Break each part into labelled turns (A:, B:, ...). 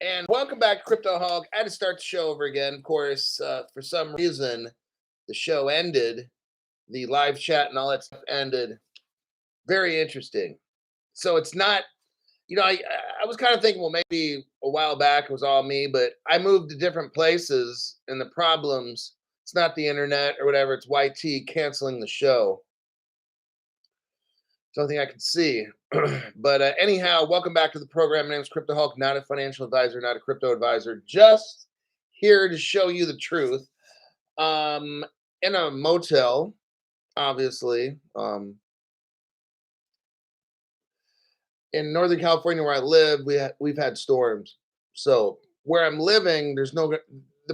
A: And welcome back, Crypto Hog. I had to start the show over again. Of course, for some reason, the show ended, the live chat and all that stuff ended. Very interesting. So it's not, I was kind of thinking, well, maybe a while back it was all me, but I moved to different places, and the problems, it's not the internet or whatever, it's YT canceling the show. Something I can see. But anyhow, welcome back to the program. My name is Crypto Hulk, not a financial advisor, not a crypto advisor, just here to show you the truth. Um, in a motel, obviously, in Northern California where I live, we've had storms. So where I'm living, the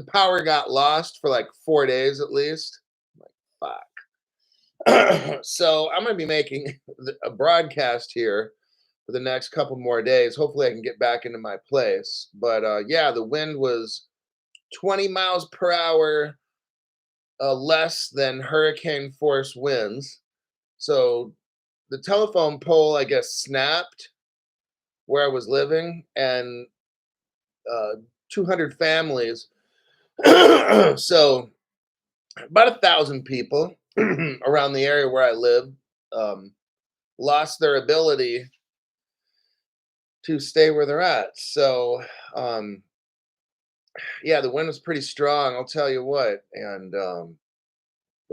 A: power got lost for like 4 days at least. I'm like, fuck. So I'm going to be making a broadcast here for the next couple more days. Hopefully, I can get back into my place. But yeah, the wind was 20 miles per hour, less than hurricane force winds. So the telephone pole, I guess, snapped where I was living, and 200 families. So about 1,000 people around the area where I live um, lost their ability to stay where they're at. So yeah, the wind was pretty strong, I'll tell you what. And the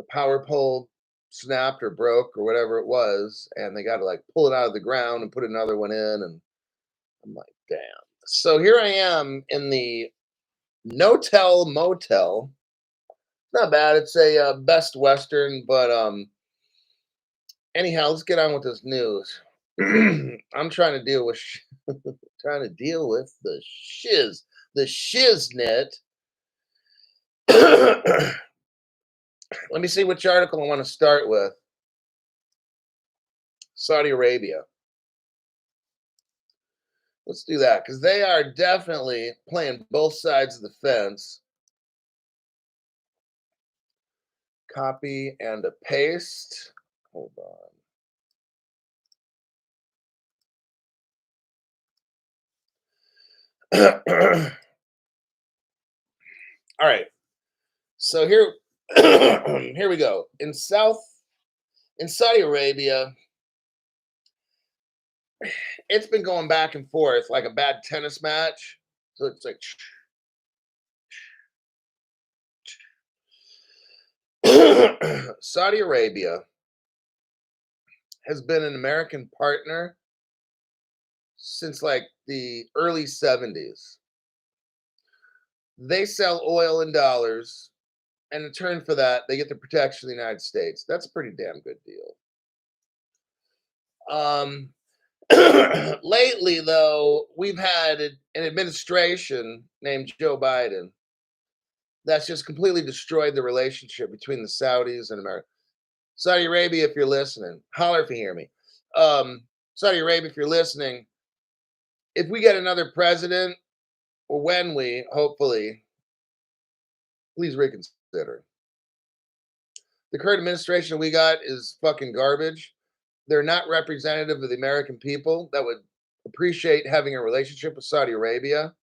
A: power pole snapped or broke or whatever it was, and they got to like pull it out of the ground and put another one in. And I'm like, damn. So here I am in the no-tell motel. Not bad. It's a Best Western, but anyhow, let's get on with this news. I'm trying to deal with trying to deal with the shiznit. Let me see which article I want to start with. Saudi Arabia. Let's do that because they are definitely playing both sides of the fence. Copy and a paste. Hold on. All right. So here, here we go. In Saudi Arabia, it's been going back and forth like a bad tennis match. So it's like Saudi Arabia has been an American partner since like the early 70s. They sell oil in dollars, and in return for that, they get the protection of the United States. That's a pretty damn good deal. Um, lately, though, we've had an administration named Joe Biden that's just completely destroyed the relationship between the Saudis and America. Saudi Arabia, if you're listening, holler if you hear me. Saudi Arabia, if you're listening, if we get another president, or when we, hopefully, please reconsider. The current administration we got is fucking garbage. They're not representative of the American people that would appreciate having a relationship with Saudi Arabia.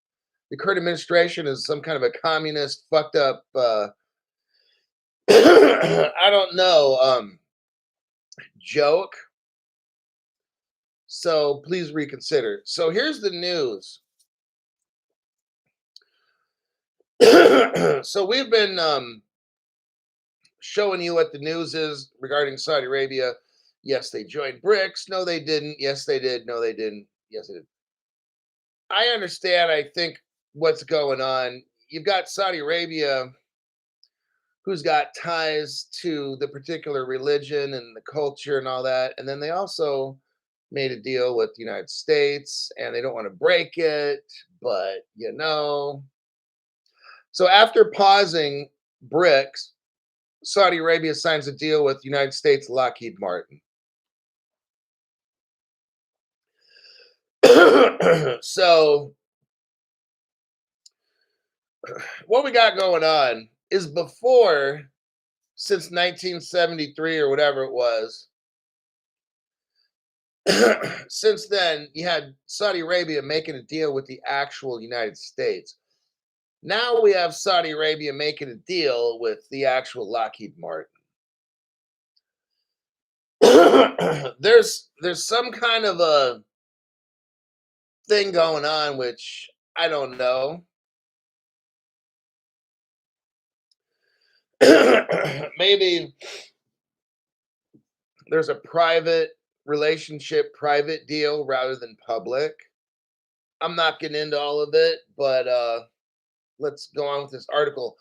A: The current administration is some kind of a communist, fucked up, I don't know, joke. So please reconsider. So here's the news. So we've been showing you what the news is regarding Saudi Arabia. Yes, they joined BRICS. No, they didn't. Yes, they did. No, they didn't. Yes, they did. I understand, I think, what's going on. You've got Saudi Arabia, who's got ties to the particular religion and the culture and all that. And then they also made a deal with the United States, and they don't want to break it, but So after pausing BRICS, Saudi Arabia signs a deal with the United States Lockheed Martin. So what we got going on is since 1973 or whatever it was, Since then, you had Saudi Arabia making a deal with the actual United States. Now we have Saudi Arabia making a deal with the actual Lockheed Martin. there's some kind of a thing going on which I don't know. Maybe there's a private relationship, private deal rather than public. I'm not getting into all of it, but let's go on with this article.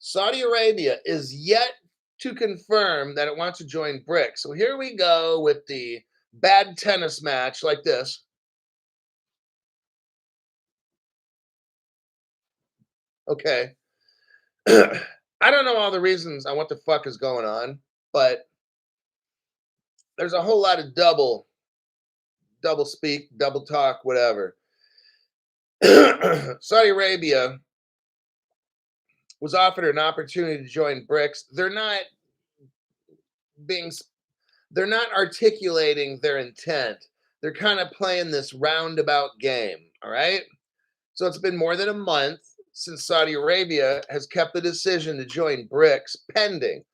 A: Saudi Arabia is yet to confirm that it wants to join BRICS. So here we go with the bad tennis match like this. Okay. I don't know all the reasons on what the fuck is going on, but there's a whole lot of double speak, double talk, whatever. Saudi Arabia was offered an opportunity to join BRICS. Being they're not articulating their intent. They're kind of playing this roundabout game, all right? So it's been more than a month since Saudi Arabia has kept the decision to join BRICS pending.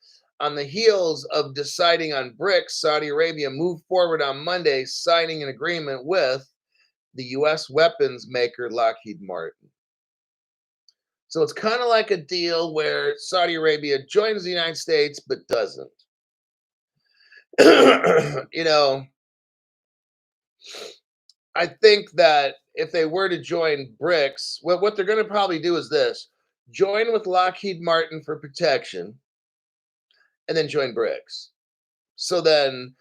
A: On the heels of deciding on BRICS, Saudi Arabia moved forward on Monday, signing an agreement with the US weapons maker Lockheed Martin. So it's kind of like a deal where Saudi Arabia joins the United States but doesn't. you know, I think that if they were to join BRICS, what they're going to probably do is this: join with Lockheed Martin for protection, and then join BRICS. So then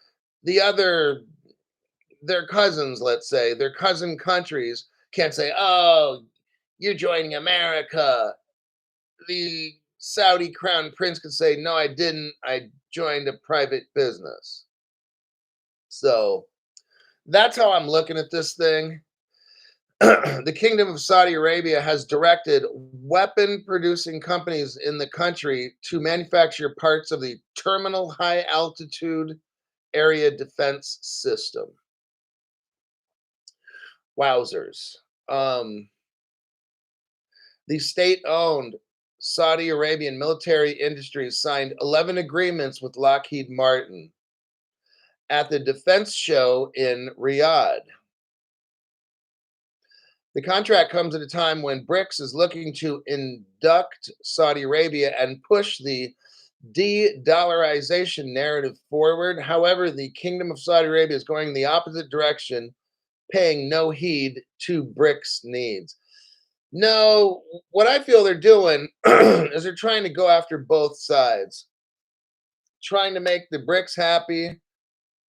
A: the other, their cousins, let's say, their cousin countries can't say, oh, you're joining America. The Saudi crown prince could say, no, I didn't. I joined a private business. So that's how I'm looking at this thing. The Kingdom of Saudi Arabia has directed weapon producing companies in the country to manufacture parts of the Terminal High Altitude Area Defense System. Wowzers. The state owned Saudi Arabian military industries signed 11 agreements with Lockheed Martin at the defense show in Riyadh. The contract comes at a time when BRICS is looking to induct Saudi Arabia and push the de-dollarization narrative forward. However, the Kingdom of Saudi Arabia is going in the opposite direction, paying no heed to BRICS needs. No, what I feel they're doing is they're trying to go after both sides, trying to make the BRICS happy,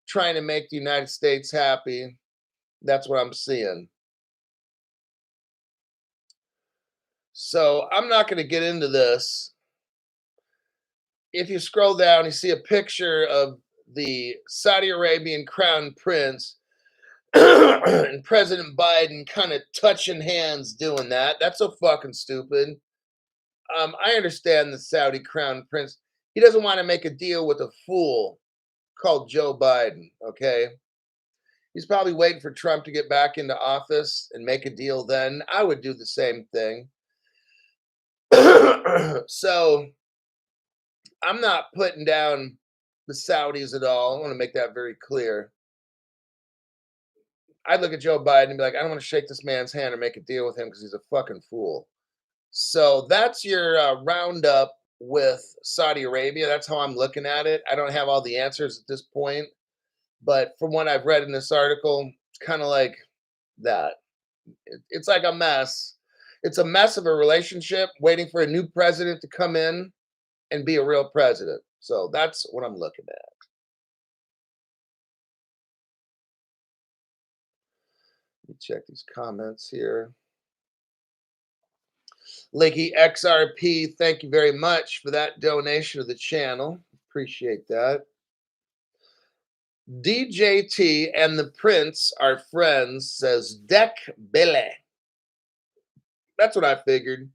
A: trying to make the United States happy. That's what I'm seeing. So I'm not going to get into this. If you scroll down, you see a picture of the Saudi Arabian crown prince and President Biden kind of touching hands doing that. That's so fucking stupid. I understand the Saudi crown prince. He doesn't want to make a deal with a fool called Joe Biden, okay? He's probably waiting for Trump to get back into office and make a deal then. I would do the same thing. So I'm not putting down the Saudis at all. I want to make that very clear. I'd look at Joe Biden and be like, I don't want to shake this man's hand or make a deal with him because he's a fucking fool. So that's your roundup with Saudi Arabia. That's how I'm looking at it. I don't have all the answers at this point, but from what I've read in this article, it's kind of like that. It's like a mess. It's a mess of a relationship waiting for a new president to come in and be a real president. So that's what I'm looking at. Let me check these comments here. Lakey XRP, thank you very much for that donation to the channel. Appreciate that. DJT and the Prince are friends, says Deck Billy. That's what I figured.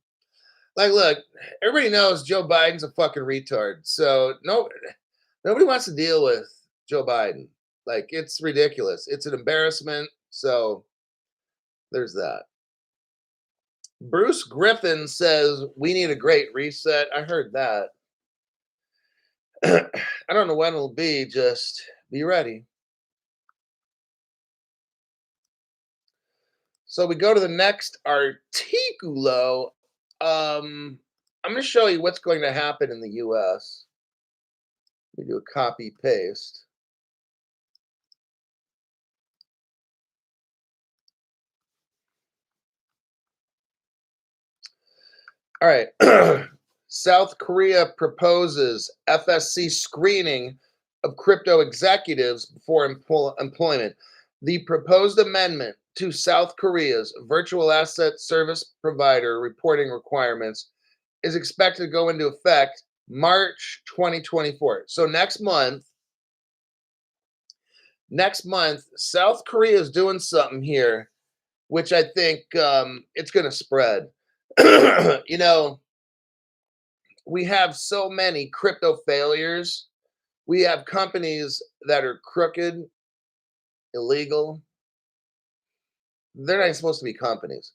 A: Like, look, everybody knows Joe Biden's a fucking retard. So nobody wants to deal with Joe Biden. Like, it's ridiculous. It's an embarrassment. So there's that. Bruce Griffin says we need a great reset. I heard that. I don't know when it'll be. Just be ready. So we go to the next articulo. I'm going to show you what's going to happen in the U.S. We do a copy paste. All right. South Korea proposes FSC screening of crypto executives before employment. The proposed amendment to South Korea's virtual asset service provider reporting requirements is expected to go into effect March 2024. So next month, South Korea is doing something here, which I think it's going to spread. you know, we have so many crypto failures. We have companies that are crooked, illegal. They're not supposed to be companies.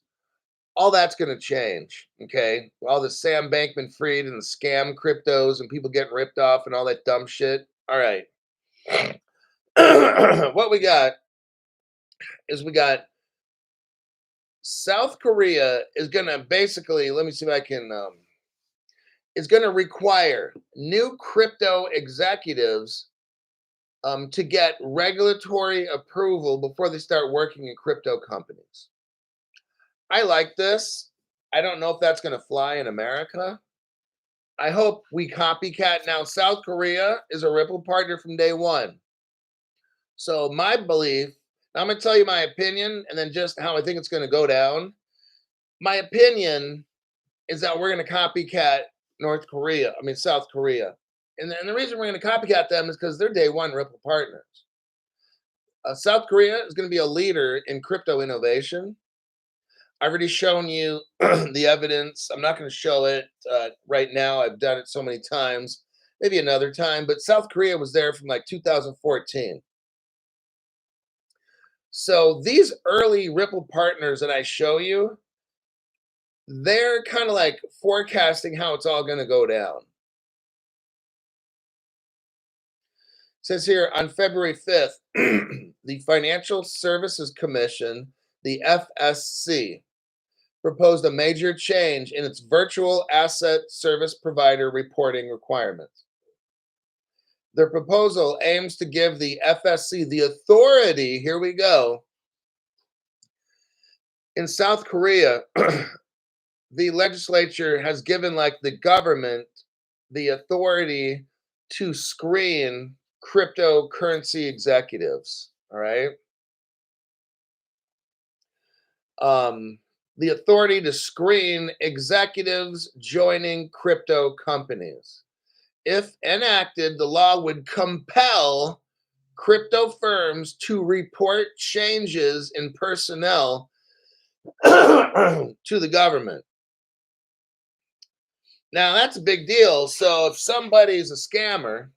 A: All that's going to change. Okay. All the Sam Bankman Fried and the scam cryptos and people getting ripped off and all that dumb shit. All right. What we got is we got South Korea is going to basically, let me see if I can, is going to require new crypto executives to get regulatory approval before they start working in crypto companies. I like this. I don't know if that's going to fly in America. I hope we copycat. Now, South Korea is a Ripple partner from day one. So, my belief, I'm going to tell you my opinion and then just how I think it's going to go down. My opinion is that we're going to copycat South Korea. And the reason we're going to copycat them is because they're day one Ripple partners. South Korea is going to be a leader in crypto innovation. I've already shown you the evidence. I'm not going to show it right now. I've done it so many times, maybe another time. But South Korea was there from like 2014. So these early Ripple partners that I show you, they're kind of like forecasting how it's all going to go down. It says here on February 5th, the Financial Services Commission, the FSC, proposed a major change in its virtual asset service provider reporting requirements. Their proposal aims to give the FSC the authority, here we go. In South Korea, the legislature has given like the government the authority to screen cryptocurrency executives, all right? The authority to screen executives joining crypto companies. If enacted, the law would compel crypto firms to report changes in personnel to the government. Now, that's a big deal. So, if somebody's a scammer,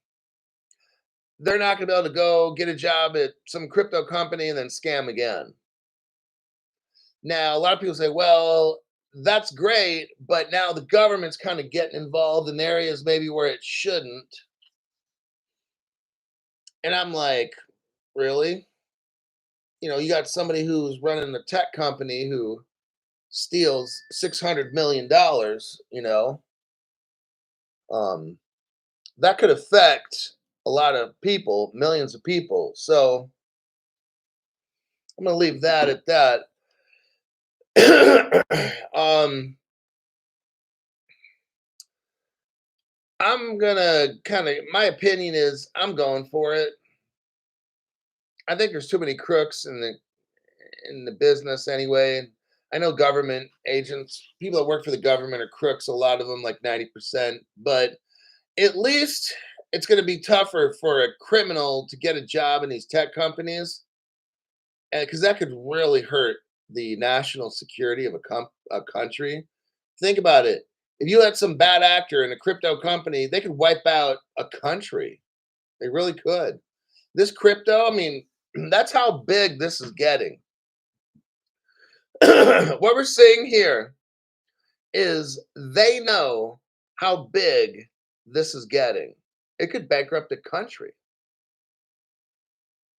A: they're not going to be able to go get a job at some crypto company and then scam again. Now, a lot of people say, well, that's great, but now the government's kind of getting involved in areas maybe where it shouldn't. And I'm like, really? You got somebody who's running a tech company who steals $600 million, um, that could affect a lot of people, millions of people. So I'm going to leave that at that. I'm gonna my opinion is I'm going for it. I think there's too many crooks in the business anyway. I know government agents, people that work for the government are crooks, a lot of them, like 90%, but at least it's going to be tougher for a criminal to get a job in these tech companies, and because that could really hurt the national security of a country. Think about it. If you had some bad actor in a crypto company, they could wipe out a country. They really could. This crypto, I mean, that's how big this is getting. What we're seeing here is they know how big this is getting. It could bankrupt a country.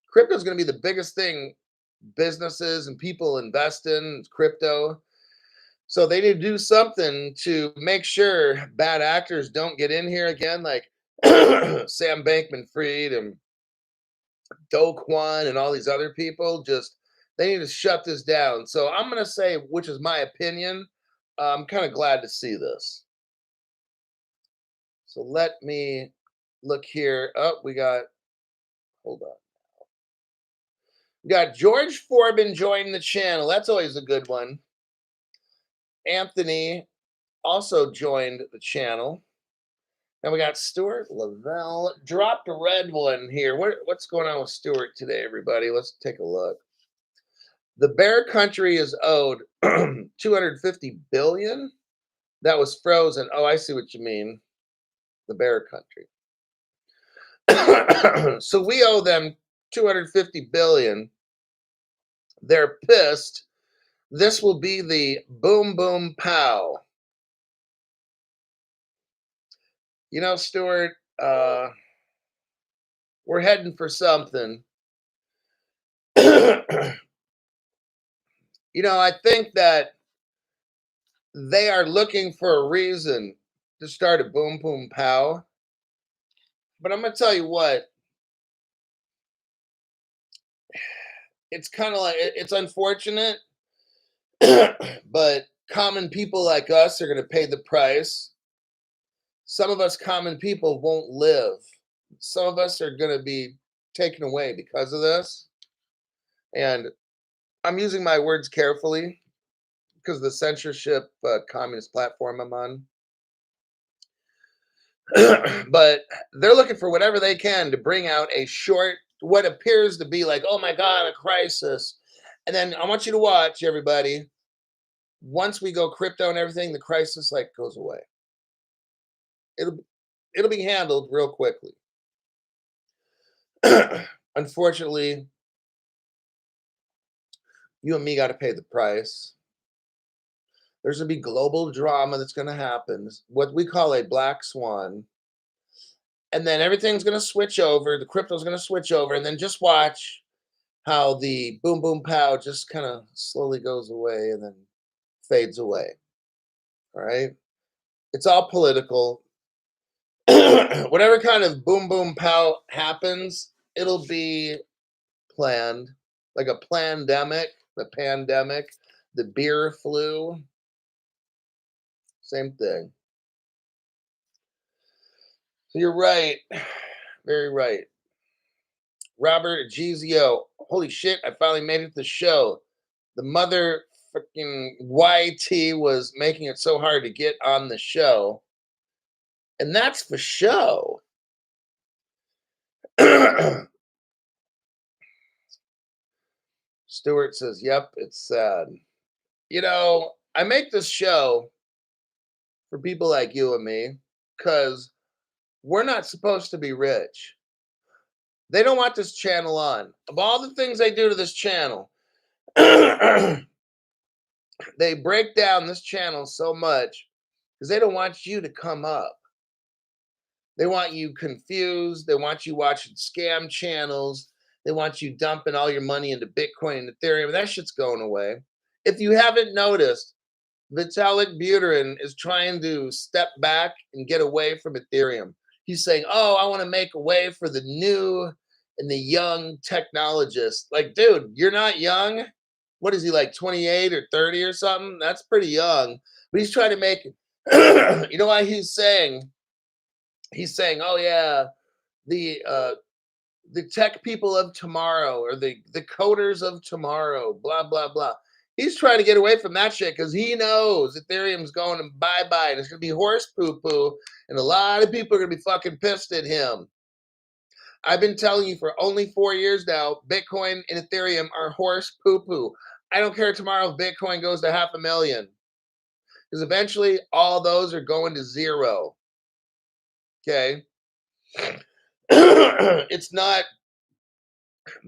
A: Crypto is going to be the biggest thing businesses and people invest in crypto. So they need to do something to make sure bad actors don't get in here again, like Sam Bankman Fried and Do Kwon and all these other people. Just they need to shut this down. So I'm going to say, which is my opinion, I'm kind of glad to see this. So let me look here. Oh, we got, hold on. We got George Forbin joining the channel. That's always a good one. Anthony also joined the channel. And we got Stuart Lavelle. Dropped a red one here. What's going on with Stuart today, everybody? Let's take a look. The bear country is owed 250 billion. That was frozen. Oh, I see what you mean. The bear country. So we owe them 250 billion. They're pissed. This will be the boom boom pow. You know, Stuart, we're heading for something. I think that they are looking for a reason to start a boom boom pow. But I'm gonna tell you what, it's kind of like it's unfortunate, but common people like us are gonna pay the price. Some of us common people won't live. Some of us are gonna be taken away because of this. And I'm using my words carefully because of the censorship communist platform I'm on. But they're looking for whatever they can to bring out a short, what appears to be like, oh my God, a crisis. And then I want you to watch, everybody. Once we go crypto and everything, the crisis like goes away. It'll it'll be handled real quickly. Unfortunately, you and me got to pay the price. There's gonna be global drama that's gonna happen. What we call a black swan. And then everything's gonna switch over. The crypto's gonna switch over, and then just watch how the boom boom pow just kind of slowly goes away and then fades away. All right. It's all political. Whatever kind of boom boom pow happens, it'll be planned, like a pandemic, the pandemic, the beer flu, same thing. So you're right. Very right. Robert Gizio. Holy shit, I finally made it to the show. The mother freaking YT was making it so hard to get on the show. And that's for show. Stuart says, yep, it's sad. I make this show for people like you and me because we're not supposed to be rich. They don't want this channel on. Of all the things they do to this channel, they break down this channel so much because they don't want you to come up. They want you confused. They want you watching scam channels. They want you dumping all your money into Bitcoin and Ethereum. That shit's going away. If you haven't noticed, Vitalik Buterin is trying to step back and get away from Ethereum. He's saying, oh, I want to make a way for the new and the young technologists. Like, dude, you're not young. What is he, like 28 or 30 or something? That's pretty young. But he's trying to make you know why he's saying, oh yeah, the tech people of tomorrow or the coders of tomorrow, blah blah blah. He's trying to get away from that shit because he knows Ethereum's going to bye bye and it's gonna be horse poo poo, and a lot of people are gonna be fucking pissed at him. I've been telling you for only 4 years now, Bitcoin and Ethereum are horse poo poo. I don't care tomorrow if Bitcoin goes to 500,000 because eventually all those are going to zero. Okay. It's not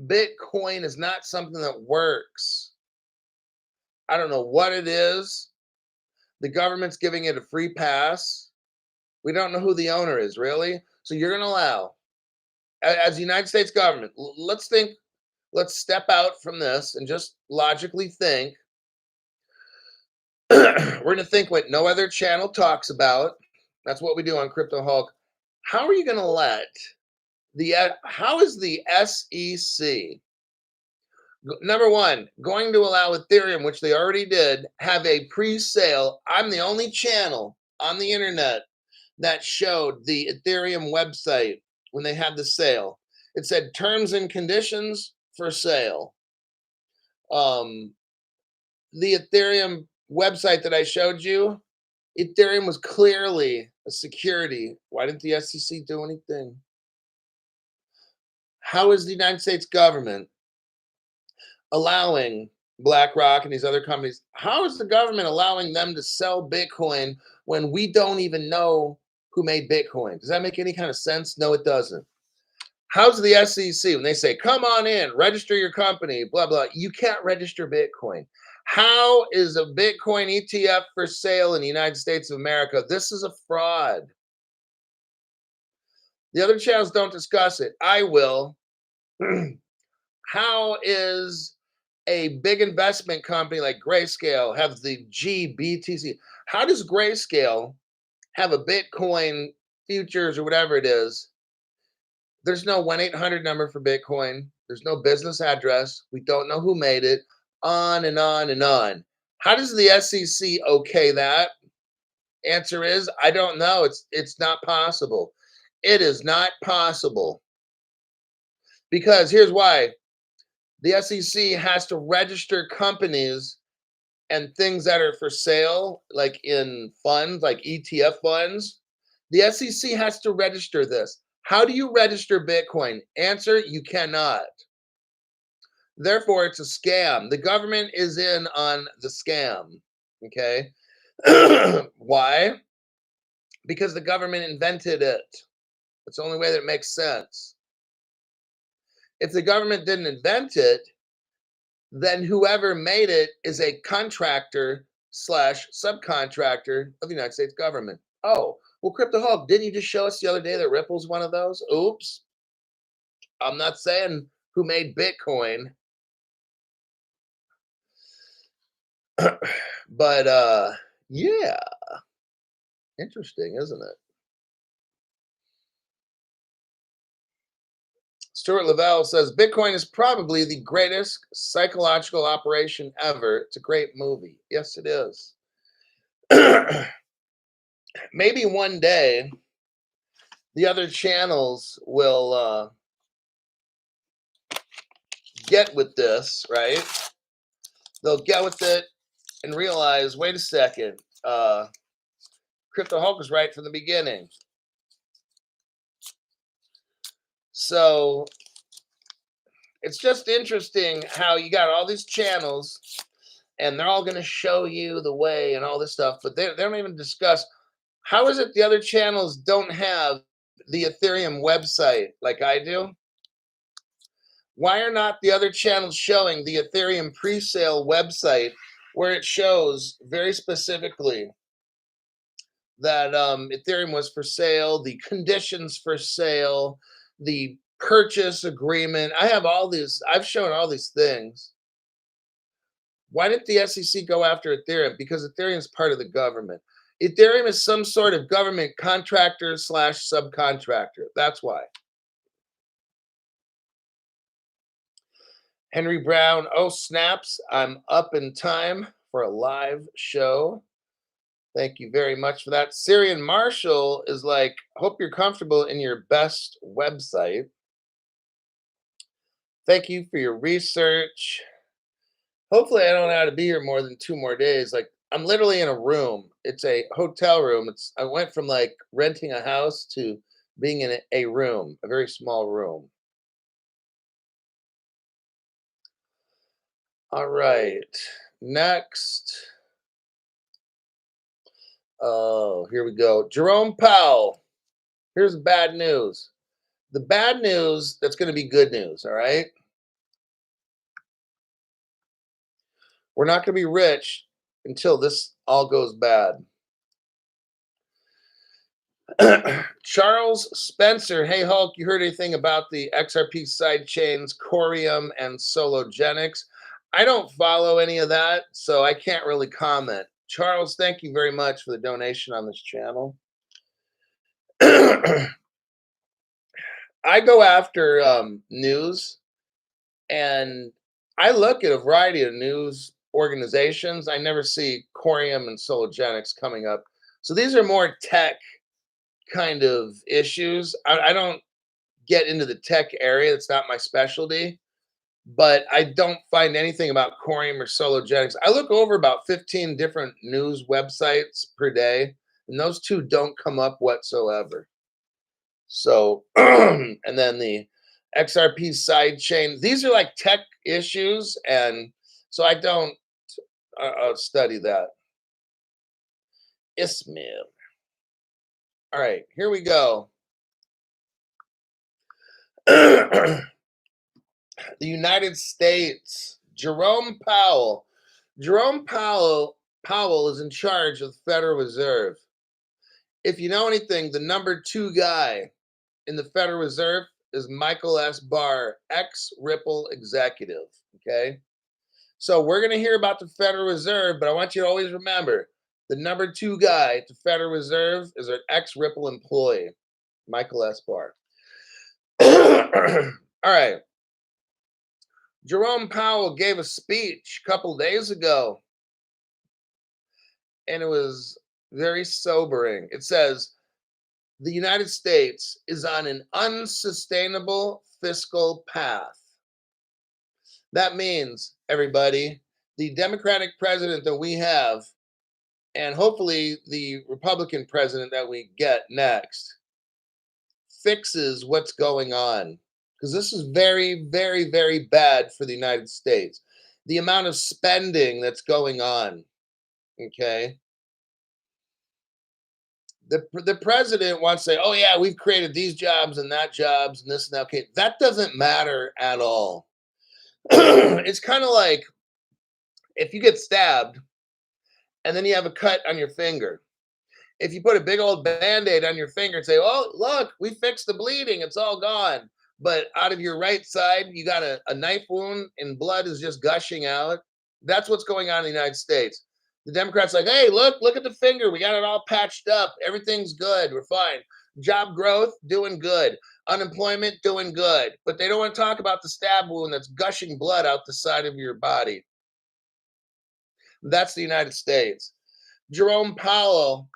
A: Bitcoin is not something that works. I don't know what it is. The government's giving it a free pass. We don't know who the owner is, really. So you're going to allow, as the United States government, let's think, let's step out from this and just logically think. We're going to think what no other channel talks about. That's what we do on Crypto Hulk. How are you going to let how is the SEC, number one, going to allow Ethereum, which they already did, have a pre-sale? I'm the only channel on the internet that showed the Ethereum website when they had the sale. It said terms and conditions for sale. The Ethereum website that I showed you, Ethereum was clearly a security. Why didn't the SEC do anything? How is the United States government allowing BlackRock and these other companies? How is the government allowing them to sell Bitcoin when we don't even know who made Bitcoin? Does that make any kind of sense? No, it doesn't. How's the SEC when they say, come on in, register your company, blah, blah? You can't register Bitcoin. How is a Bitcoin ETF for sale in the United States of America? This is a fraud. The other channels don't discuss it. I will. How is a big investment company like Grayscale have the GBTC? How does Grayscale have a Bitcoin futures or whatever it is? There's no 1-800 number for Bitcoin. There's no business address. We don't know who made it. On and on and on. How does the SEC okay that? Answer is, I don't know. It's not possible. It is not possible. Because here's why. The SEC has to register companies and things that are for sale, like in funds, like ETF funds. The SEC has to register this. How do you register Bitcoin? Answer, you cannot. Therefore, it's a scam. The government is in on the scam. Okay. Why? Because the government invented it. It's the only way that it makes sense. If the government didn't invent it, then whoever made it is a contractor slash subcontractor of the United States government. Oh, well, Crypto Hulk, didn't you just show us the other day that Ripple's one of those? Oops. I'm not saying who made Bitcoin. But yeah, interesting, isn't it? Stuart Lavelle says Bitcoin is probably the greatest psychological operation ever. It's a great movie. Yes, it is. Maybe one day the other channels will get with this, right? They'll get with it and realize, wait a second, Crypto Hulk was right from the beginning. So it's just interesting how you got all these channels and they're all going to show you the way and all this stuff, but they don't even discuss how is it the other channels don't have the Ethereum website like I do? Why are not the other channels showing the Ethereum pre-sale website where it shows very specifically that Ethereum was for sale, the conditions for sale, the purchase agreement? I have all these, I've shown all these things. Why didn't the SEC go after Ethereum? Because Ethereum is part of the government. Ethereum is some sort of government contractor slash subcontractor. That's why. Henry Brown, oh snaps, I'm up in time for a live show. Thank you very much for that. Syrian Marshall is like, hope you're comfortable in your best website. Thank you for your research. Hopefully I don't have to be here more than 2 more days. Like, I'm literally in a room. It's a hotel room. I went from like renting a house to being in a room, a very small room. All right. Next. Oh, here we go. Jerome Powell. Here's the bad news. The bad news that's going to be good news. All right. We're not going to be rich until this all goes bad. Charles Spencer, hey Hulk, you heard anything about the XRP side chains, Corium and Sologenics? I don't follow any of that, so I can't really comment. Charles, thank you very much for the donation on this channel. I go after news, and I look at a variety of news organizations. I never see Corium and Sologenics coming up. So these are more tech kind of issues. I don't get into the tech area. It's not my specialty, but I don't find anything about Corium or Sologenics. I look over about 15 different news websites per day, and those two don't come up whatsoever. So, and then the XRP side chain, these are like tech issues. And so I don't study that. Ismail. All right, here we go. The United States, Jerome Powell. Jerome Powell is in charge of the Federal Reserve. If you know anything, the number 2 guy in the Federal Reserve is Michael S. Barr, ex-Ripple executive. Okay, so we're going to hear about the Federal Reserve, but I want you to always remember the number 2 guy at the Federal Reserve is an ex-Ripple employee, Michael S. Barr. All right. Jerome Powell gave a speech a couple days ago, and it was very sobering. It says, the United States is on an unsustainable fiscal path. That means, everybody, the Democratic president that we have, and hopefully the Republican president that we get next, fixes what's going on. Because this is very, very, very bad for the United States. The amount of spending that's going on. Okay. The president wants to say, oh, yeah, we've created these jobs and that jobs and this and that. Okay. That doesn't matter at all. It's kind of like if you get stabbed and then you have a cut on your finger. If you put a big old band-aid on your finger and say, oh, look, we fixed the bleeding, it's all gone. But out of your right side, you got a knife wound and blood is just gushing out. That's what's going on in the United States. The Democrats like, hey, look at the finger. We got it all patched up. Everything's good. We're fine. Job growth, doing good. Unemployment, doing good. But they don't want to talk about the stab wound that's gushing blood out the side of your body. That's the United States. Jerome Powell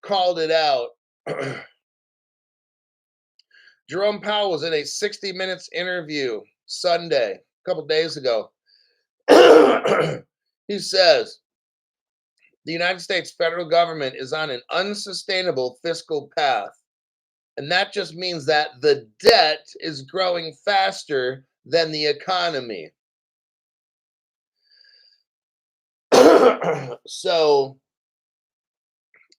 A: called it out. Jerome Powell was in a 60 Minutes interview Sunday, a couple days ago. He says, the United States federal government is on an unsustainable fiscal path. And that just means that the debt is growing faster than the economy. So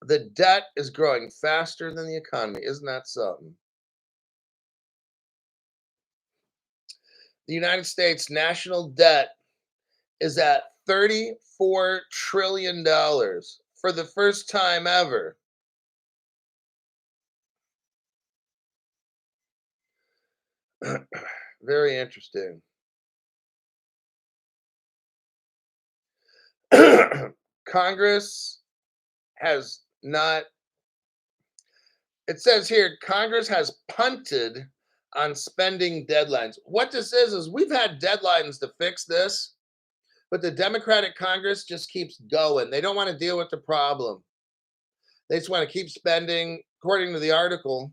A: the debt is growing faster than the economy. Isn't that something? The United States national debt is at $34 trillion for the first time ever. Very interesting. Congress has not, it says here, Congress has punted on spending deadlines. What this is we've had deadlines to fix this, but the Democratic Congress just keeps going. They don't want to deal with the problem. They just want to keep spending, according to the article.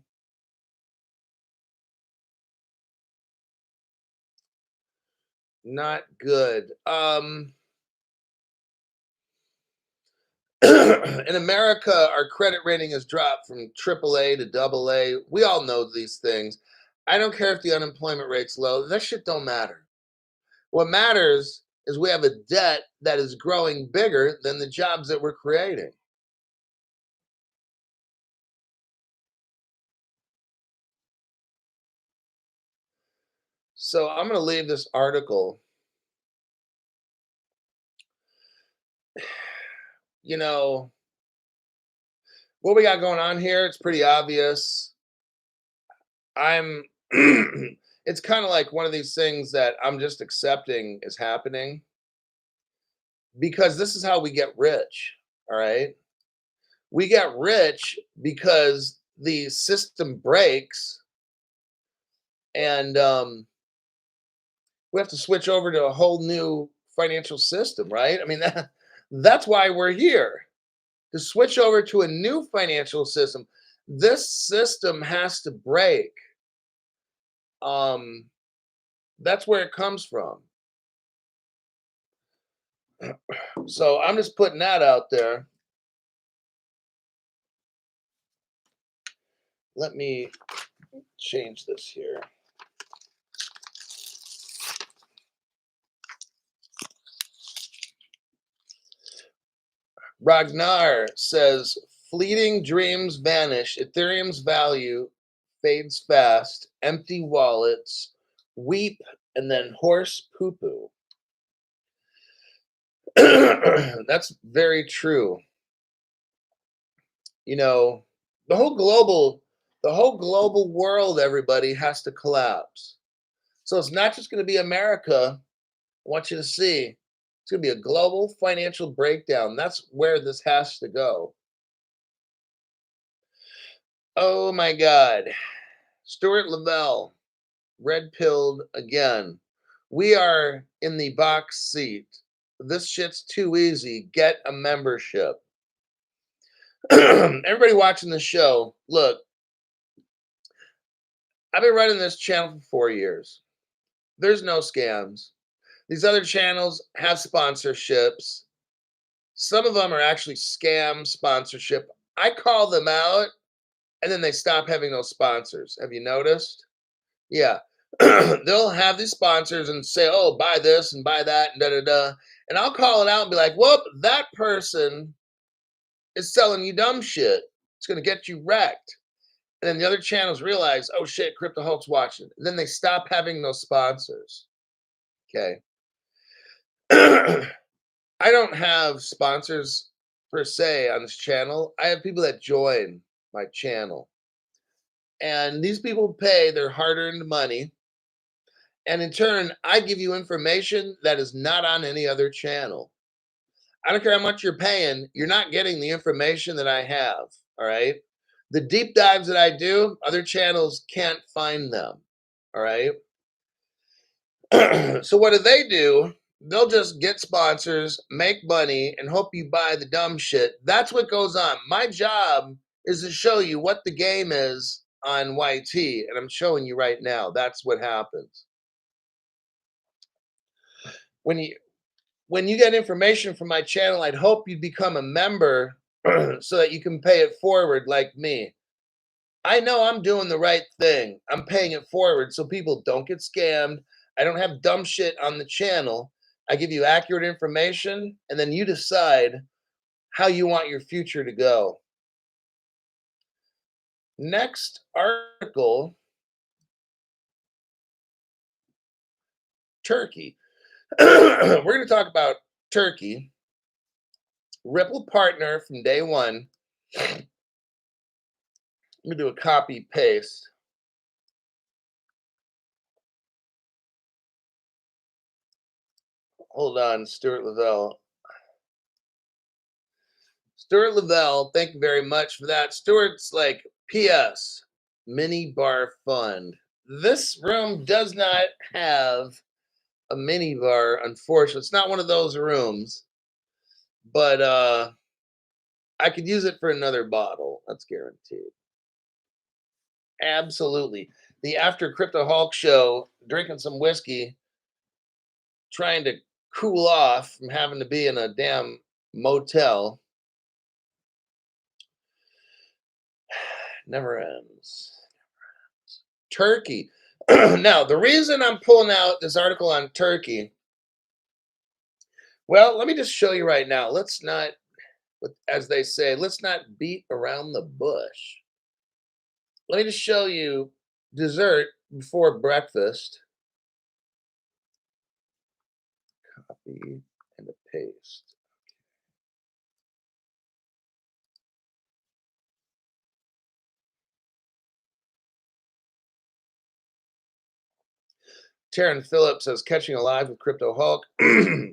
A: Not good. In America, our credit rating has dropped from AAA to AA. We all know these things. I don't care if the unemployment rate's low. That shit don't matter. What matters is we have a debt that is growing bigger than the jobs that we're creating. So I'm going to leave this article you know, what we got going on here, it's pretty obvious. I'm it's kind of like one of these things that I'm just accepting is happening because this is how we get rich. All right. We get rich because the system breaks and we have to switch over to a whole new financial system, right? I mean, that's why we're here to switch over to a new financial system. This system has to break. Um, that's where it comes from. So I'm just putting that out there. Let me change this here. Ragnar says fleeting dreams vanish, Ethereum's value fades fast, empty wallets, weep, and then horse poo poo. That's very true. You know, the whole global world, everybody has to collapse. So it's not just going to be America. I want you to see it's going to be a global financial breakdown. That's where this has to go. Oh my God. Stuart Lavelle, red pilled again. We are in the box seat. This shit's too easy. Get a membership. Everybody watching the show, look, I've been running this channel for 4 years. There's no scams. These other channels have sponsorships. Some of them are actually scam sponsorship. I call them out and then they stop having those sponsors. Have you noticed? Yeah. They'll have these sponsors and say, oh, buy this and buy that and da da da. And I'll call it out and be like, whoop, that person is selling you dumb shit. It's going to get you wrecked. And then the other channels realize, oh shit, Crypto Hulk's watching. And then they stop having those sponsors. Okay. I don't have sponsors per se on this channel. I have people that join my channel. And these people pay their hard earned money. And in turn, I give you information that is not on any other channel. I don't care how much you're paying, you're not getting the information that I have. All right. The deep dives that I do, other channels can't find them. All right. So what do? They'll just get sponsors, make money, and hope you buy the dumb shit. That's what goes on. My job is to show you what the game is on YT, and I'm showing you right now. That's what happens. When you get information from my channel, I'd hope you become a member so that you can pay it forward like me. I know I'm doing the right thing. I'm paying it forward so people don't get scammed. I don't have dumb shit on the channel. I give you accurate information, and then you decide how you want your future to go. Next article, Turkey. We're going to talk about Turkey. Ripple partner from day one. Let me do a copy paste. Hold on, Stuart Lavelle. Stuart Lavelle, thank you very much for that. Stuart's like, P.S. Mini bar fund. This room does not have a mini bar, unfortunately. It's not one of those rooms, but I could use it for another bottle. That's guaranteed. Absolutely. The After Crypto Hulk show, drinking some whiskey, trying to cool off from having to be in a damn motel. Never ends. Turkey. Now, the reason I'm pulling out this article on Turkey, well, let me just show you right now. Let's not, as they say, let's not beat around the bush. Let me just show you dessert before breakfast. Copy and a paste. Taryn Phillips says, catching alive with Crypto Hulk.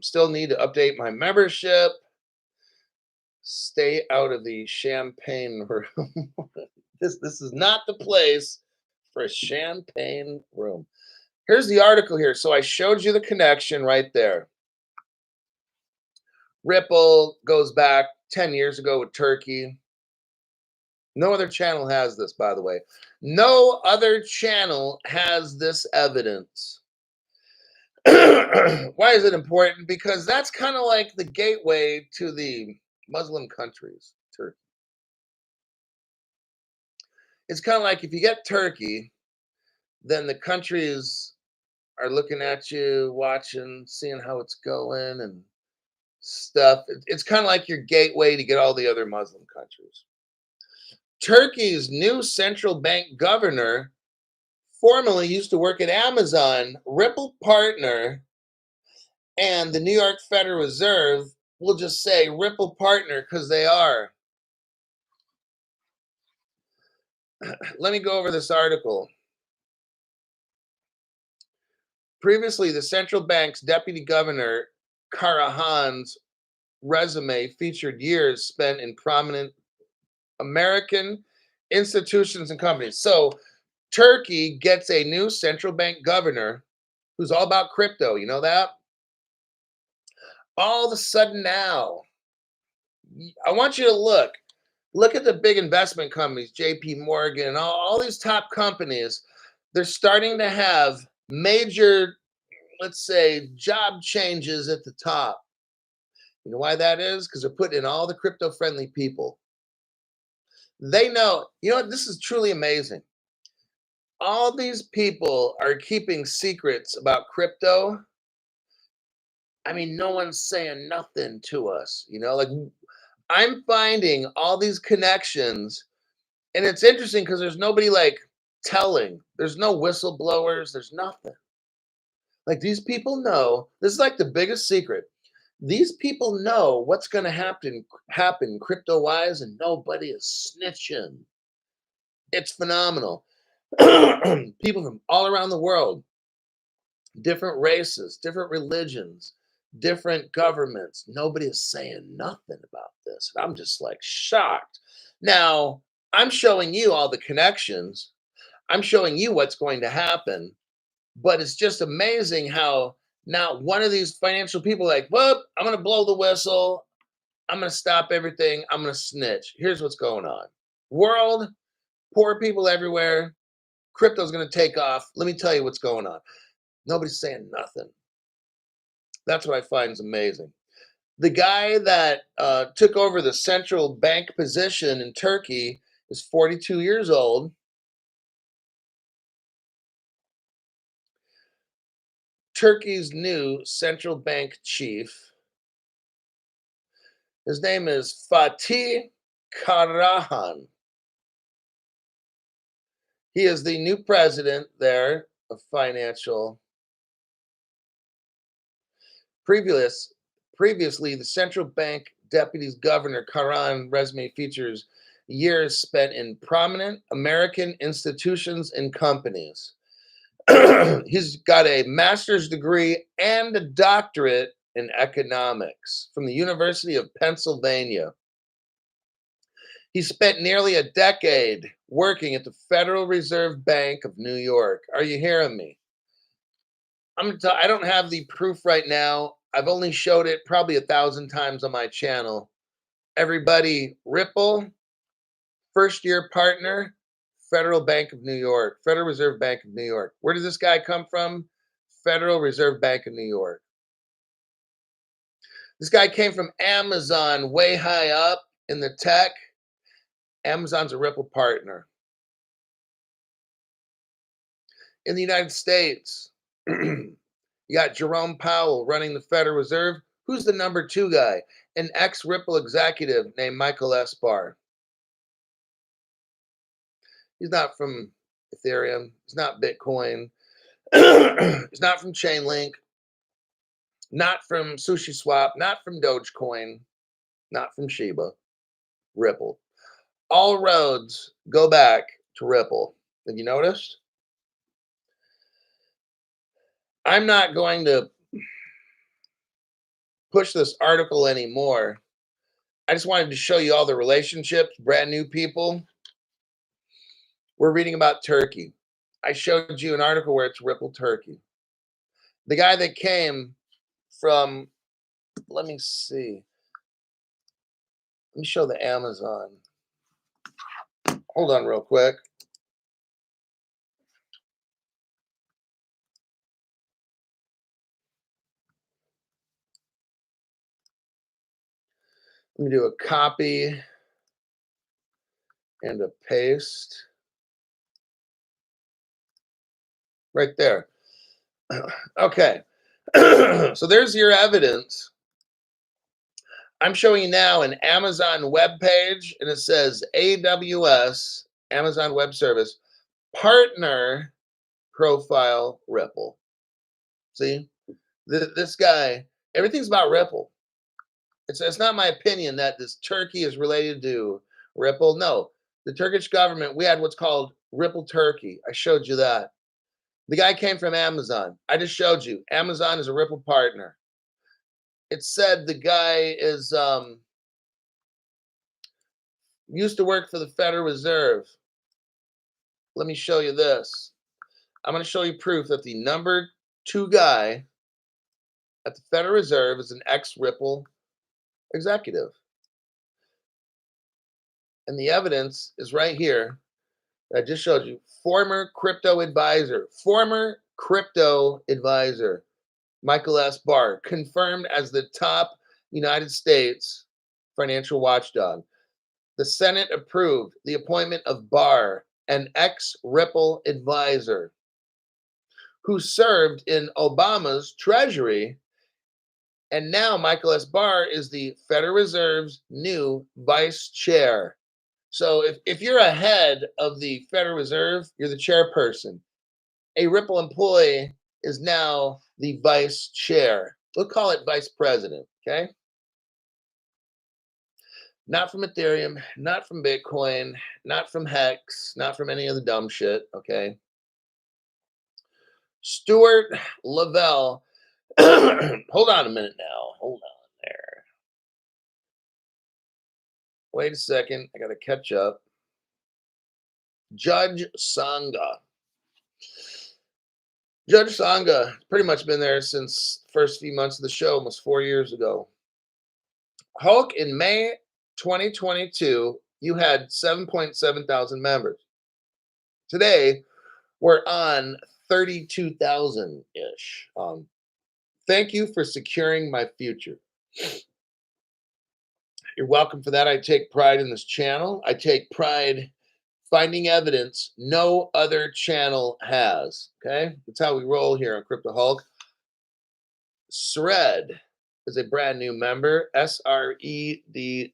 A: Still need to update my membership. Stay out of the champagne room. This is not the place for a champagne room. Here's the article here. So I showed you the connection right there. Ripple goes back 10 years ago with Turkey. No other channel has this, by the way. No other channel has this evidence. Why is it important? Because that's kind of like the gateway to the Muslim countries, Turkey. It's kind of like if you get Turkey, then the countries are looking at you, watching, seeing how it's going and stuff. It's kind of like your gateway to get all the other Muslim countries. Turkey's new central bank governor formerly used to work at Amazon, Ripple partner, and the New York Federal Reserve will just say Ripple partner because they are. Let me go over this article. Previously, the central bank's deputy governor, Karahan's resume featured years spent in prominent American institutions and companies. So Turkey gets a new central bank governor who's all about crypto. You know that? All of a sudden now, I want you to look at the big investment companies, JP Morgan, and all these top companies. They're starting to have major, let's say, job changes at the top. You know why that is? Because they're putting in all the crypto friendly people. They know, you know what? This is truly amazing. All these people are keeping secrets about crypto. I mean, no one's saying nothing to us, like I'm finding all these connections, and it's interesting because there's nobody like telling, there's no whistleblowers, there's nothing. Like these people know, this is like the biggest secret. These people know what's going to happen crypto wise, and nobody is snitching. It's phenomenal. People from all around the world, different races, different religions, different governments. Nobody is saying nothing about this. And I'm just like shocked. Now, I'm showing you all the connections. I'm showing you what's going to happen. But it's just amazing how now one of these financial people like, well, I'm going to blow the whistle. I'm going to stop everything. I'm going to snitch. Here's what's going on. World, poor people everywhere. Crypto's going to take off. Let me tell you what's going on. Nobody's saying nothing. That's what I find is amazing. The guy that took over the central bank position in Turkey is 42 years old. Turkey's new central bank chief. His name is Fatih Karahan. He is the new president there of financial. Previously, the central bank deputy's governor Karahan resume features years spent in prominent American institutions and companies. He's got a master's degree and a doctorate in economics from the University of Pennsylvania. He spent nearly a decade working at the Federal Reserve Bank of New York. Are you hearing me? I don't have the proof right now. I've only showed it probably 1,000 times on my channel. Everybody, Ripple, first year partner, Federal Bank of New York, Federal Reserve Bank of New York. Where did this guy come from? Federal Reserve Bank of New York. This guy came from Amazon, way high up in the tech. Amazon's a Ripple partner. In the United States, you got Jerome Powell running the Federal Reserve. Who's the number 2 guy? An ex-Ripple executive named Michael Esbar. He's not from Ethereum. He's not Bitcoin. He's not from Chainlink. Not from SushiSwap. Not from Dogecoin. Not from Shiba. Ripple. All roads go back to Ripple. Have you noticed? I'm not going to push this article anymore. I just wanted to show you all the relationships, brand new people. We're reading about Turkey. I showed you an article where it's Ripple Turkey. The guy that came from, let me see. Let me show the Amazon. Hold on real quick. Let me do a copy and a paste right there. Okay. So there's your evidence. I'm showing you now an Amazon web page, and it says AWS, Amazon Web Service, partner profile Ripple. See, this guy, everything's about Ripple. It's not my opinion that this Turkey is related to Ripple. No, the Turkish government, we had what's called Ripple Turkey. I showed you that. The guy came from Amazon. I just showed you. Amazon is a Ripple partner. It said the guy is used to work for the Federal Reserve. Let me show you this. I'm going to show you proof that the number 2 guy at the Federal Reserve is an ex-Ripple executive. And the evidence is right here. I just showed you. Former crypto advisor, Michael S. Barr, confirmed as the top United States financial watchdog. The Senate approved the appointment of Barr, an ex-Ripple advisor who served in Obama's Treasury. And now Michael S. Barr is the Federal Reserve's new vice chair. So if you're a head of the Federal Reserve, you're the chairperson. A Ripple employee is now the vice chair. We'll call it vice president, okay? Not from Ethereum, not from Bitcoin, not from Hex, not from any of the dumb shit, okay? Stuart Lavelle. Hold on a minute now. Hold on there. Wait a second. I got to catch up. Judge Sangha. Judge Sangha pretty much been there since the first few months of the show, almost 4 years ago. Hulk, in May 2022, you had 7.7 thousand members. Today, we're on 32,000-ish. Thank you for securing my future. You're welcome for that. I take pride in this channel. I take pride finding evidence no other channel has. Okay? That's how we roll here on Crypto Hulk. Sred is a brand new member. SREDD.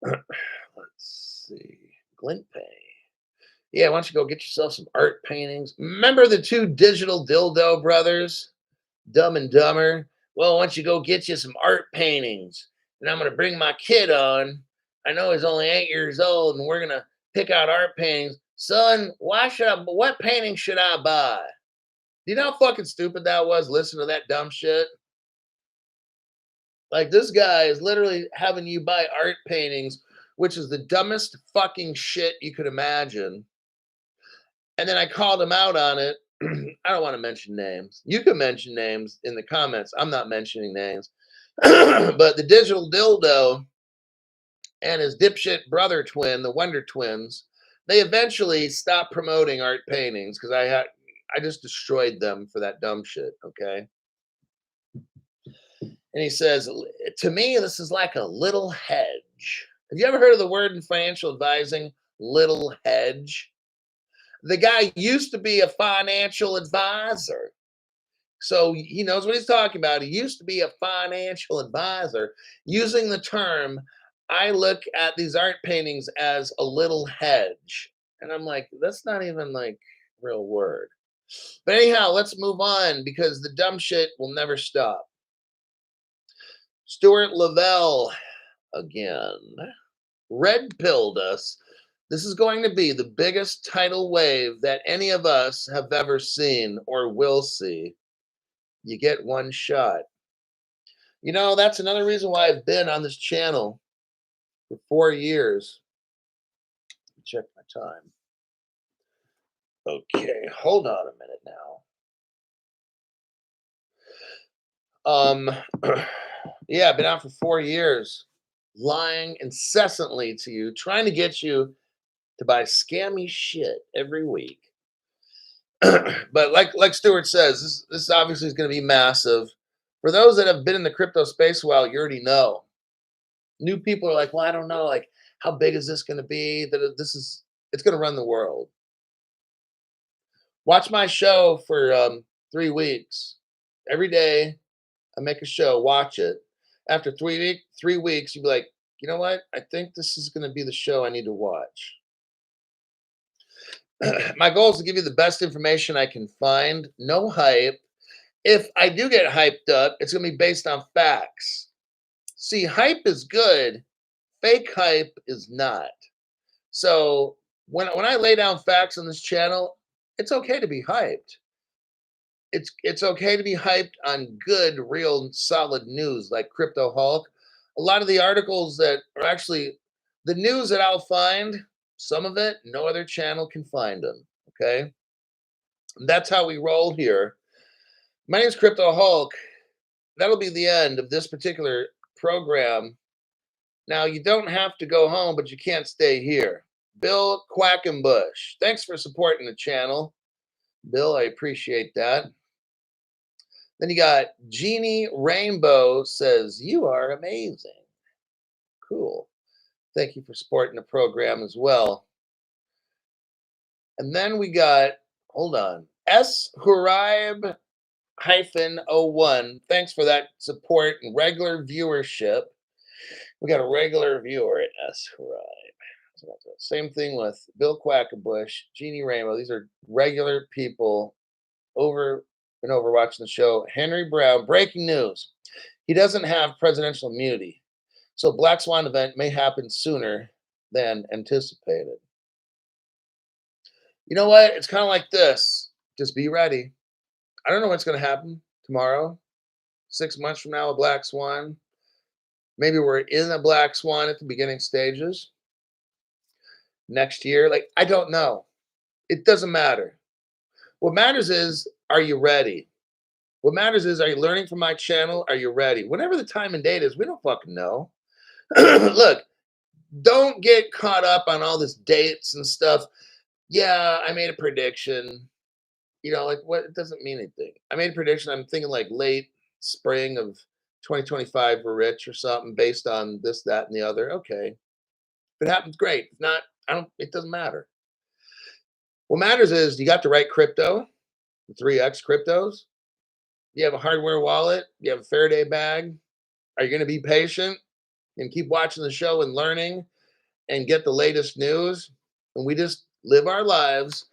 A: Let's see. Glint Pay. Yeah, why don't you go get yourself some art paintings? Remember the 2 digital dildo brothers? Dumb and Dumber? Well, why don't you go get you some art paintings? And I'm going to bring my kid on. I know he's only 8 years old, and we're going to pick out art paintings. Son, what painting should I buy? Do you know how fucking stupid that was? Listen to that dumb shit. Like, this guy is literally having you buy art paintings, which is the dumbest fucking shit you could imagine. And then I called him out on it. I don't want to mention names. You can mention names in the comments. I'm not mentioning names. But the digital dildo and his dipshit brother twin, the Wonder Twins, they eventually stopped promoting art paintings because I just destroyed them for that dumb shit, okay? And he says, to me, this is like a little hedge. Have you ever heard of the word in financial advising, little hedge? The guy used to be a financial advisor. So he knows what he's talking about. He used to be a financial advisor, using the term, I look at these art paintings as a little hedge. And I'm like, that's not even like a real word. But anyhow, let's move on because the dumb shit will never stop. Stuart Lavelle again red pilled us This is going to be the biggest tidal wave that any of us have ever seen or will see. You get one shot. That's another reason why I've been on this channel for 4 years. Check my time. Okay, hold on a minute now. Yeah, I've been out for 4 years, lying incessantly to you, trying to get you to buy scammy shit every week. But like Stuart says, this obviously is going to be massive. For those that have been in the crypto space a while, you already know. New people are like, well, I don't know, like how big is this going to be? That it's going to run the world. Watch my show for 3 weeks. Every day, I make a show. Watch it. After 3 weeks, you'll be like, you know what? I think this is going to be the show I need to watch. My goal is to give you the best information I can find. No hype. If I do get hyped up, it's going to be based on facts. See, hype is good. Fake hype is not. So when I lay down facts on this channel, it's okay to be hyped. It's okay to be hyped on good, real, solid news like Crypto Hulk. A lot of the articles that are actually the news that I'll find, some of it, no other channel can find them. Okay. And that's how we roll here. My name is Crypto Hulk. That'll be the end of this particular program. Now, you don't have to go home, but you can't stay here. Bill Quackenbush, thanks for supporting the channel. Bill, I appreciate that. Then you got Jeannie Rainbow says, you are amazing. Cool. Thank you for supporting the program as well. And then we got, hold on, S. Huraib -01. Thanks for that support and regular viewership. We got a regular viewer at S. Huraib. Same thing with Bill Quackenbush, Jeannie Rainbow. These are regular people over and over watching the show. Henry Brown, breaking news. He doesn't have presidential immunity. So Black Swan event may happen sooner than anticipated. You know what? It's kind of like this. Just be ready. I don't know what's going to happen tomorrow, 6 months from now, a Black Swan. Maybe we're in a Black Swan at the beginning stages. Next year, like, I don't know. It doesn't matter. What matters is, are you ready? What matters is, are you learning from my channel? Are you ready? Whatever the time and date is, we don't fucking know. Look, don't get caught up on all this dates and stuff. Yeah, I made a prediction. Like what? It doesn't mean anything. I made a prediction. I'm thinking like late spring of 2025 we're rich or something based on this, that, and the other. Okay. If it happens, great. If not, it doesn't matter. What matters is you got the right crypto, the 3X cryptos. You have a hardware wallet. You have a Faraday bag. Are you going to be patient and keep watching the show and learning and get the latest news? And we just live our lives,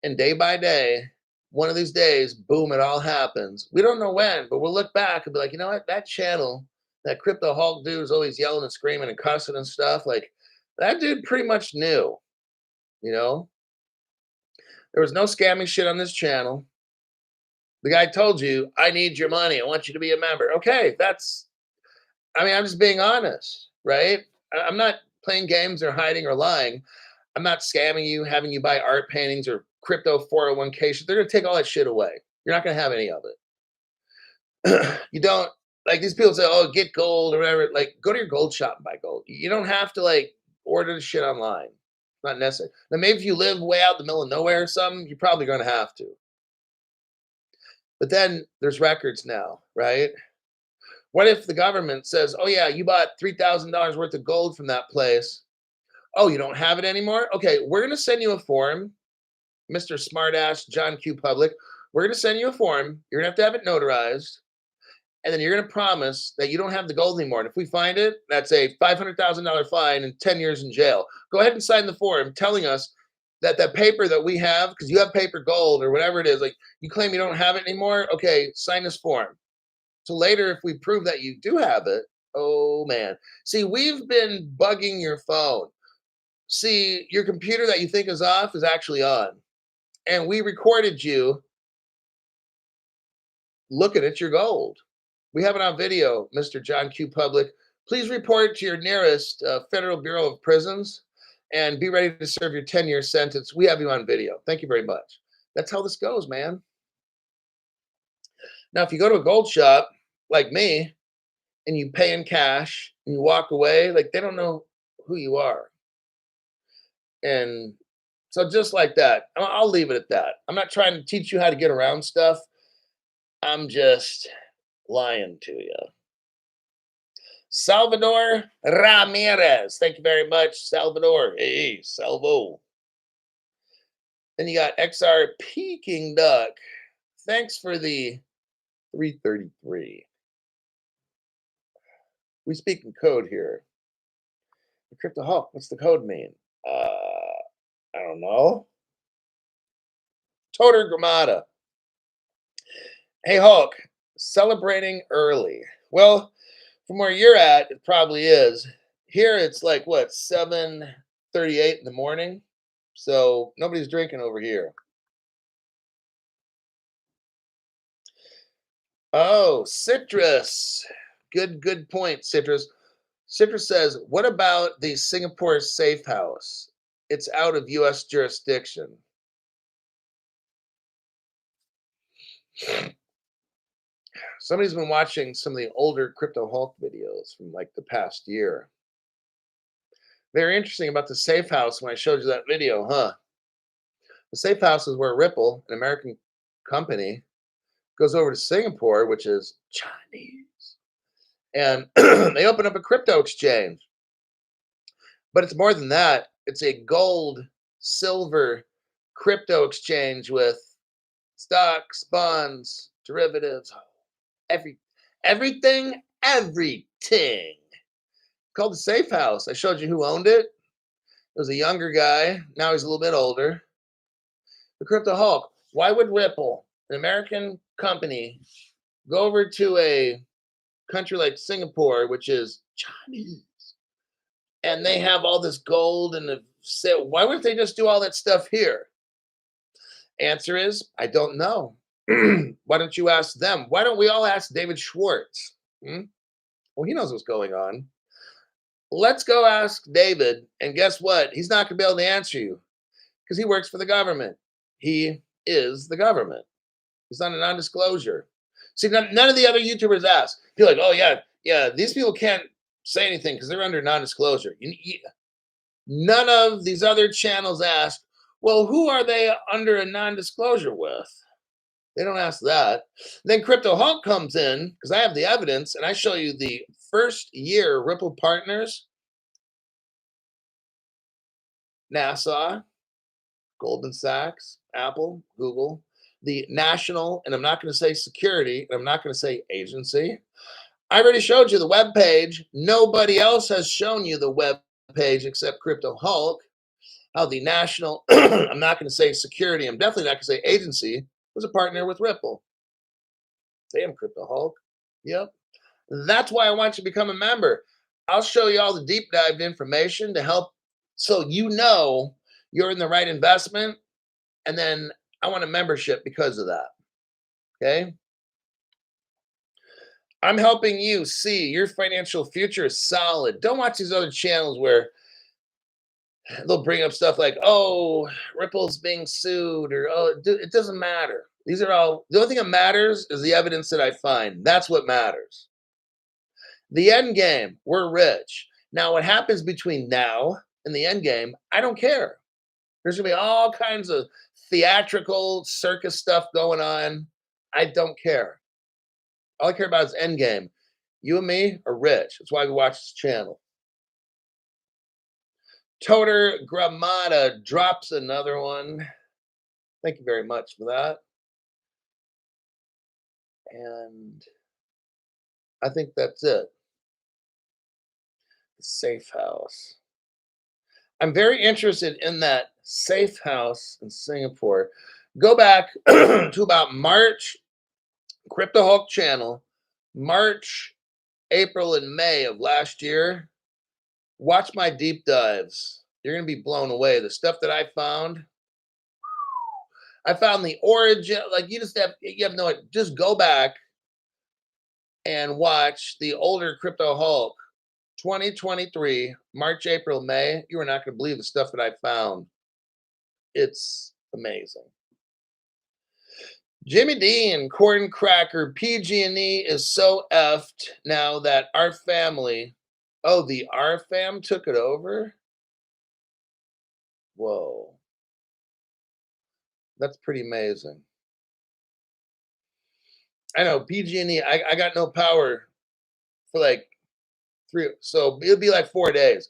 A: and day by day, one of these days, boom, it all happens. We don't know when, but we'll look back and be like, you know what? That channel, that Crypto Hulk dude is always yelling and screaming and cussing and stuff. Like, that dude pretty much knew, you know? There was no scammy shit on this channel. The guy told you, I need your money. I want you to be a member. Okay, I'm just being honest, right? I'm not playing games or hiding or lying. I'm not scamming you, having you buy art paintings or crypto 401k shit. They're going to take all that shit away. You're not going to have any of it. You don't, like these people say, oh, get gold or whatever. Like, go to your gold shop and buy gold. You don't have to, like, order the shit online. It's not necessary. Now, maybe if you live way out in the middle of nowhere or something, you're probably going to have to. But then there's records now, right? What if the government says, oh, yeah, you bought $3,000 worth of gold from that place. Oh, you don't have it anymore? Okay, we're going to send you a form, Mr. Smartass John Q. Public. We're going to send you a form. You're going to have it notarized. And then you're going to promise that you don't have the gold anymore. And if we find it, that's a $500,000 fine and 10 years in jail. Go ahead and sign the form telling us that that paper that we have, because you have paper gold or whatever it is, like you claim you don't have it anymore. Okay, sign this form. So later, if we prove that you do have it, oh man. See, we've been bugging your phone. See, your computer that you think is off is actually on. And we recorded you looking at your gold. We have it on video, Mr. John Q. Public. Please report to your nearest Federal Bureau of Prisons and be ready to serve your 10-year sentence. We have you on video. Thank you very much. That's how this goes, man. Now, if you go to a gold shop like me and you pay in cash and you walk away, like they don't know who you are. And so just like that, I'll leave it at that. I'm not trying to teach you how to get around stuff. I'm just lying to you. Salvador Ramirez. Thank you very much, Salvador. Hey, Salvo. Then you got XR Peking Duck. Thanks for the 333. We speak in code here. The Crypto Hulk, what's the code mean? I don't know. Toter Gramada. Hey Hulk, celebrating early. Well, from where you're at, it probably is. Here it's like what, 7:38 in the morning? So nobody's drinking over here. Oh, Citrus. Good point, Citrus. Citrus says, what about the Singapore safe house? It's out of US jurisdiction. Somebody's been watching some of the older Crypto Hulk videos from like the past year. Very interesting about the safe house when I showed you that video, huh? The safe house is where Ripple, an American company, goes over to Singapore, which is Chinese, and they open up a crypto exchange. But it's more than that. It's a gold, silver crypto exchange with stocks, bonds, derivatives, every everything. Called the Safe House. I showed you who owned it. It was a younger guy. Now he's a little bit older. The Crypto Hulk. Why would Ripple, an American company, go over to a country like Singapore, which is Chinese, and they have all this gold and the why wouldn't they just do all that stuff here? Answer is, I don't know. Why don't you ask them? Why don't we all ask David Schwartz? Well, he knows what's going on. Let's go ask David, and guess what? He's not going to be able to answer you because he works for the government. He is the government. He's on a non-disclosure. See, none of the other YouTubers ask. Feel like, oh yeah, these people can't say anything because they're under non-disclosure. None of these other channels ask, well, who are they under a non-disclosure with? They don't ask that. Then Crypto Hulk comes in because I have the evidence and I show you the first year Ripple partners, NASA, Goldman Sachs, Apple, Google, the national, and I'm not going to say security, and I'm not going to say agency. I already showed you the web page. Nobody else has shown you the web page except Crypto Hulk. How the national, I'm not going to say security, I'm definitely not going to say agency, was a partner with Ripple. Damn, Crypto Hulk. Yep. That's why I want you to become a member. I'll show you all the deep dive information to help so you know you're in the right investment. And then I want a membership because of that. Okay. I'm helping you see your financial future is solid. Don't watch these other channels where they'll bring up stuff like, oh, Ripple's being sued, or oh, it doesn't matter. These are all, the only thing that matters is the evidence that I find. That's what matters. The end game, we're rich. Now, what happens between now and the end game, I don't care. There's gonna be all kinds of theatrical circus stuff going on. I don't care. All I care about is end game. You and me are rich. That's why we watch this channel. Toter Gramada drops another one. Thank you very much for that. And I think that's it. The safe house. I'm very interested in that safe house in Singapore. Go back to about March, Crypto Hulk channel, March, April, and May of last year. Watch my deep dives. You're gonna be blown away. The stuff that I found the origin. Like you have no. Just go back and watch the older Crypto Hulk 2023, March, April, May. You are not going to believe the stuff that I found. It's amazing. Jimmy Dean, Corn Cracker, PG&E is so effed now that our family, oh, the R fam took it over? Whoa. That's pretty amazing. I know, PG&E, I got no power for like so it'll be like 4 days.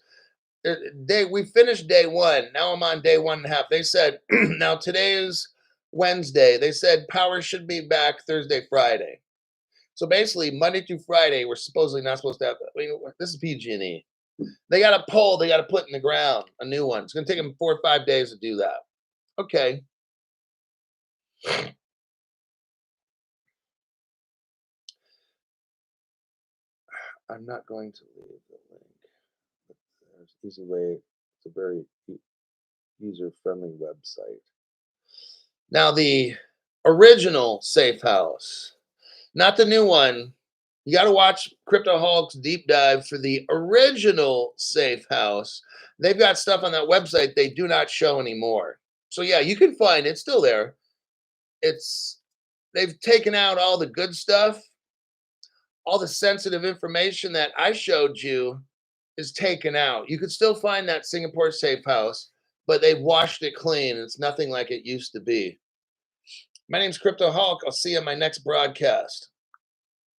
A: We finished day one. Now I'm on day 1.5. They said now today is Wednesday. They said power should be back Thursday, Friday. So basically, Monday through Friday, we're supposedly not supposed to have. I mean, this is PG&E. They got a pole. They got to put in the ground a new one. It's going to take them 4 or 5 days to do that. Okay. I'm not going to leave the link. There's an easy way. It's a very user-friendly website. Now, the original Safe House, not the new one. You got to watch Crypto Hulk's deep dive for the original Safe House. They've got stuff on that website they do not show anymore. So yeah, you can find it's still there. They've taken out all the good stuff. All the sensitive information that I showed you is taken out. You could still find that Singapore Safe House, but they've washed it clean. It's nothing like it used to be. My name's Crypto Hulk. I'll see you on my next broadcast.